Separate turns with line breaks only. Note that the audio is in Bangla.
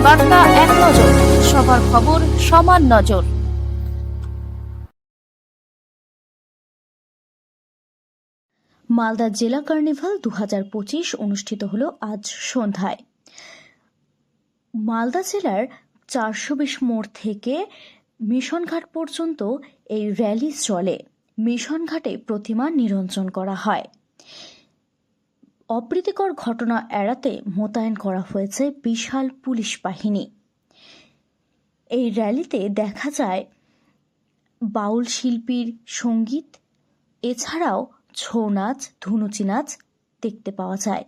বার্তা এক নজর, সবার খবর সমান নজর। মালদা জেলা কার্নিভাল 2025 অনুষ্ঠিত হলো আজ সন্ধ্যায়। মালদা জেলার 420 মোড় থেকে মিশনঘাট পর্যন্ত এই র্যালি চলে। মিশনঘাটে প্রতিমা নিরঞ্জন করা হয়। অপ্রীতিকর ঘটনা এড়াতে মোতায়েন করা হয়েছে বিশাল পুলিশ বাহিনী। এই র্যালিতে দেখা যায় বাউল শিল্পীর সঙ্গীত, এছাড়াও ছৌ নাচ, ধুনুচি নাচ দেখতে পাওয়া যায়।